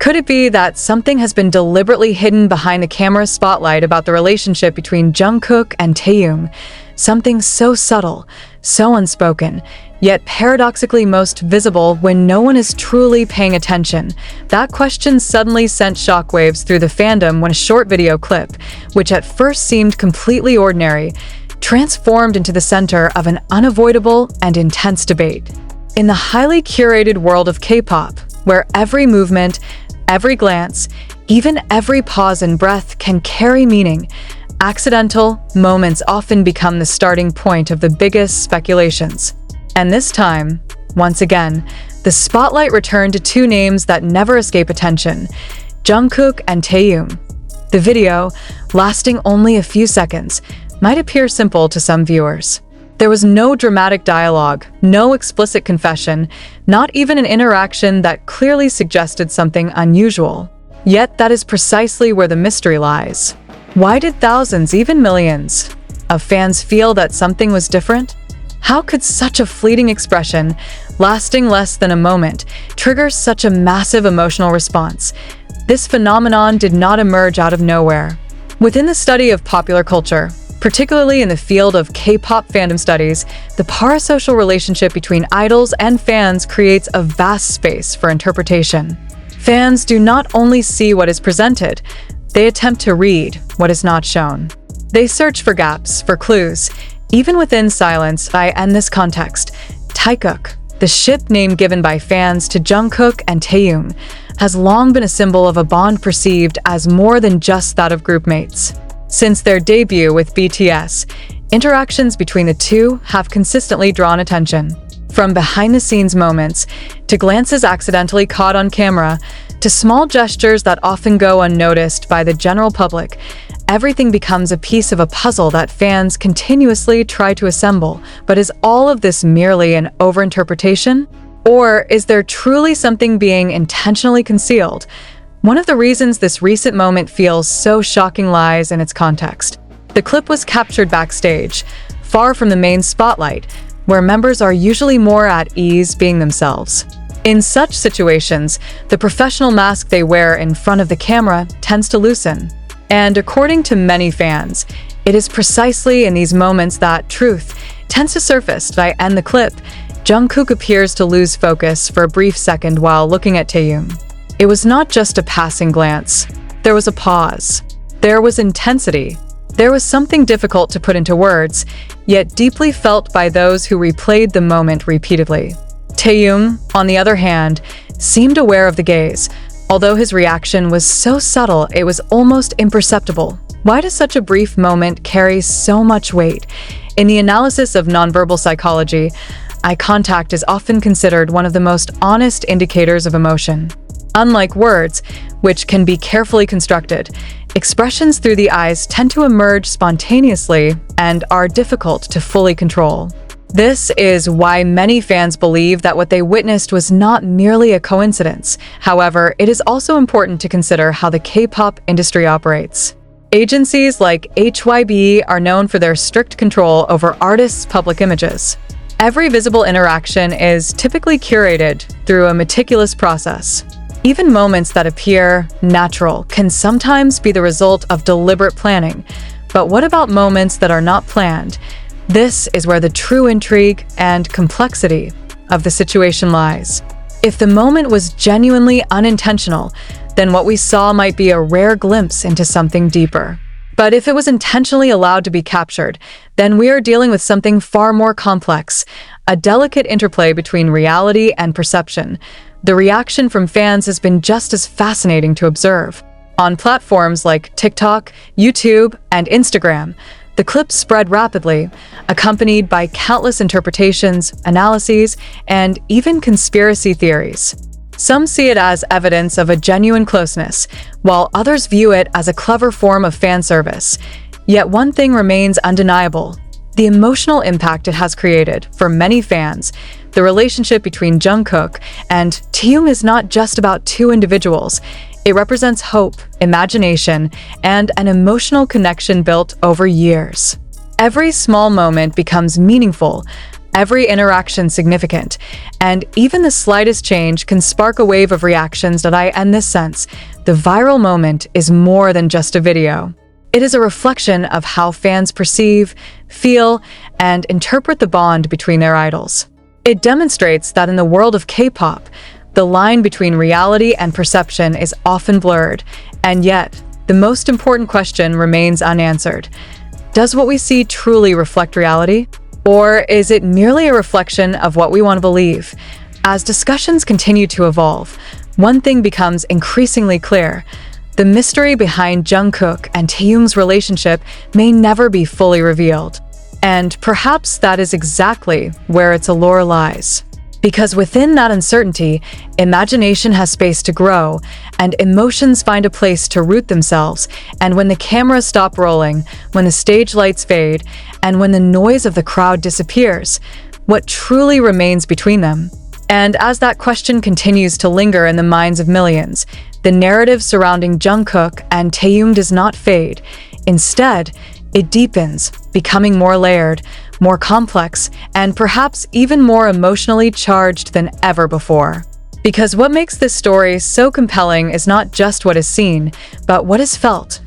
Could it be that something has been deliberately hidden behind the camera's spotlight about the relationship between Jungkook and Taehyung? Something so subtle, so unspoken, yet paradoxically most visible when no one is truly paying attention. That question suddenly sent shockwaves through the fandom when a short video clip, which at first seemed completely ordinary, transformed into the center of an unavoidable and intense debate. In the highly curated world of K-pop, where every movement, every glance, even every pause and breath can carry meaning, accidental moments often become the starting point of the biggest speculations. And this time, once again, the spotlight returned to two names that never escape attention: Jungkook and Taehyung. The video, lasting only a few seconds, might appear simple to some viewers. There was no dramatic dialogue, no explicit confession, not even an interaction that clearly suggested something unusual. Yet that is precisely where the mystery lies. Why did thousands, even millions, of fans feel that something was different? How could such a fleeting expression, lasting less than a moment, trigger such a massive emotional response? This phenomenon did not emerge out of nowhere. Within the study of popular culture, particularly in the field of K-pop fandom studies, the parasocial relationship between idols and fans creates a vast space for interpretation. Fans do not only see what is presented, they attempt to read what is not shown. They search for gaps, for clues, even within silence. In this context, Taehyung, the ship name given by fans to Jungkook and Taehyung, has long been a symbol of a bond perceived as more than just that of groupmates. Since their debut with BTS, interactions between the two have consistently drawn attention. From behind-the-scenes moments, to glances accidentally caught on camera, to small gestures that often go unnoticed by the general public, everything becomes a piece of a puzzle that fans continuously try to assemble. But is all of this merely an overinterpretation? Or is there truly something being intentionally concealed? One of the reasons this recent moment feels so shocking lies in its context. The clip was captured backstage, far from the main spotlight, where members are usually more at ease being themselves. In such situations, the professional mask they wear in front of the camera tends to loosen. And according to many fans, it is precisely in these moments that truth tends to surface. By end the clip, Jungkook appears to lose focus for a brief second while looking at Taehyung. It was not just a passing glance. There was a pause. There was intensity. There was something difficult to put into words, yet deeply felt by those who replayed the moment repeatedly. Taehyung, on the other hand, seemed aware of the gaze. Although his reaction was so subtle, it was almost imperceptible. Why does such a brief moment carry so much weight? In the analysis of nonverbal psychology, eye contact is often considered one of the most honest indicators of emotion. Unlike words, which can be carefully constructed, expressions through the eyes tend to emerge spontaneously and are difficult to fully control. This is why many fans believe that what they witnessed was not merely a coincidence. However, it is also important to consider how the K-pop industry operates. Agencies like HYB are known for their strict control over artists' public images. Every visible interaction is typically curated through a meticulous process. Even moments that appear natural can sometimes be the result of deliberate planning. But what about moments that are not planned? This is where the true intrigue and complexity of the situation lies. If the moment was genuinely unintentional, then what we saw might be a rare glimpse into something deeper. But if it was intentionally allowed to be captured, then we are dealing with something far more complex, a delicate interplay between reality and perception. The reaction from fans has been just as fascinating to observe. On platforms like TikTok, YouTube, and Instagram, the clip spread rapidly, accompanied by countless interpretations, analyses, and even conspiracy theories. Some see it as evidence of a genuine closeness, while others view it as a clever form of fan service. Yet one thing remains undeniable: the emotional impact it has created for many fans. The relationship between Jungkook and Taehyung is not just about two individuals. It represents hope, imagination, and an emotional connection built over years. Every small moment becomes meaningful, every interaction significant, and even the slightest change can spark a wave of reactions that in this sense, the viral moment is more than just a video. It is a reflection of how fans perceive, feel, and interpret the bond between their idols. It demonstrates that in the world of K-pop, the line between reality and perception is often blurred, and yet, the most important question remains unanswered. Does what we see truly reflect reality? Or is it merely a reflection of what we want to believe? As discussions continue to evolve, one thing becomes increasingly clear. The mystery behind Jungkook and Taehyung's relationship may never be fully revealed. And perhaps that is exactly where its allure lies. Because within that uncertainty, imagination has space to grow, and emotions find a place to root themselves, and when the cameras stop rolling, when the stage lights fade, and when the noise of the crowd disappears, what truly remains between them? And as that question continues to linger in the minds of millions, the narrative surrounding Jungkook and Taehyung does not fade. Instead, it deepens, becoming more layered, more complex, and perhaps even more emotionally charged than ever before. Because what makes this story so compelling is not just what is seen, but what is felt.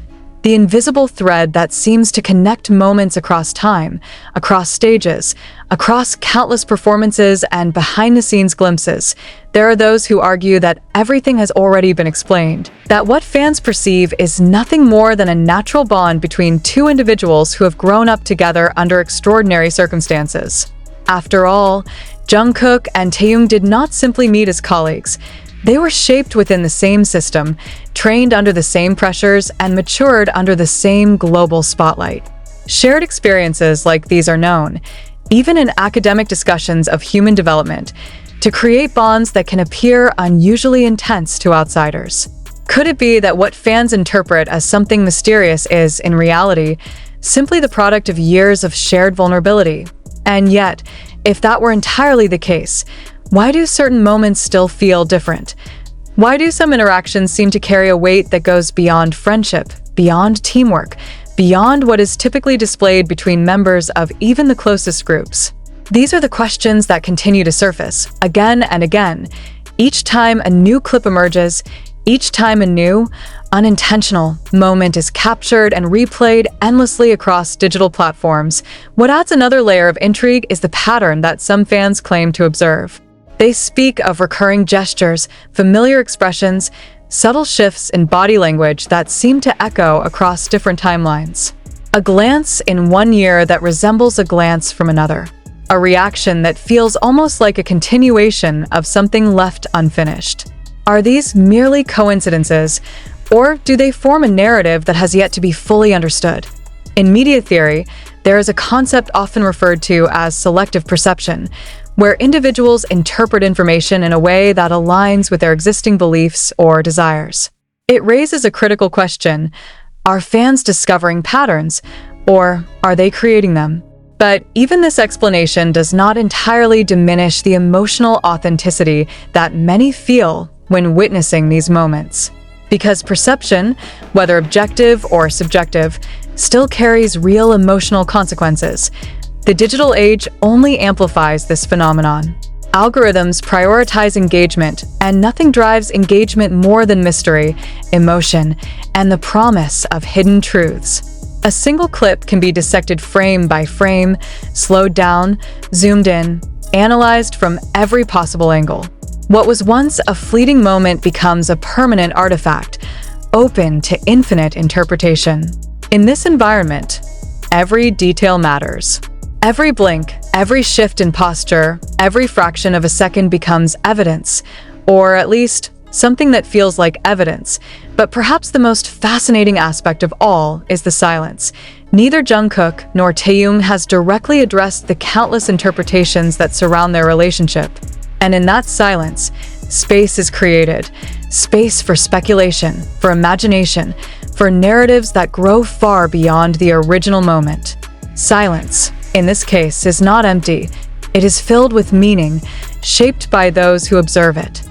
The invisible thread that seems to connect moments across time, across stages, across countless performances and behind-the-scenes glimpses. There are those who argue that everything has already been explained, that what fans perceive is nothing more than a natural bond between two individuals who have grown up together under extraordinary circumstances. After all, Jungkook and Taehyung did not simply meet as colleagues. They were shaped within the same system, trained under the same pressures, and matured under the same global spotlight. Shared experiences like these are known, even in academic discussions of human development, to create bonds that can appear unusually intense to outsiders. Could it be that what fans interpret as something mysterious is, in reality, simply the product of years of shared vulnerability? And yet, if that were entirely the case, why do certain moments still feel different? Why do some interactions seem to carry a weight that goes beyond friendship, beyond teamwork, beyond what is typically displayed between members of even the closest groups? These are the questions that continue to surface, again and again. Each time a new clip emerges, each time a new, unintentional moment is captured and replayed endlessly across digital platforms. What adds another layer of intrigue is the pattern that some fans claim to observe. They speak of recurring gestures, familiar expressions, subtle shifts in body language that seem to echo across different timelines. A glance in one year that resembles a glance from another. A reaction that feels almost like a continuation of something left unfinished. Are these merely coincidences, or do they form a narrative that has yet to be fully understood? In media theory, there is a concept often referred to as selective perception, where individuals interpret information in a way that aligns with their existing beliefs or desires. It raises a critical question: are fans discovering patterns, or are they creating them? But even this explanation does not entirely diminish the emotional authenticity that many feel when witnessing these moments. Because perception, whether objective or subjective, still carries real emotional consequences. The digital age only amplifies this phenomenon. Algorithms prioritize engagement, and nothing drives engagement more than mystery, emotion, and the promise of hidden truths. A single clip can be dissected frame by frame, slowed down, zoomed in, analyzed from every possible angle. What was once a fleeting moment becomes a permanent artifact, open to infinite interpretation. In this environment, every detail matters. Every blink, every shift in posture, every fraction of a second becomes evidence, or at least something that feels like evidence. But perhaps the most fascinating aspect of all is the silence. Neither Jungkook nor Taehyung has directly addressed the countless interpretations that surround their relationship. And in that silence, space is created. Space for speculation, for imagination, for narratives that grow far beyond the original moment. Silence, in this case, is not empty. It is filled with meaning, shaped by those who observe it.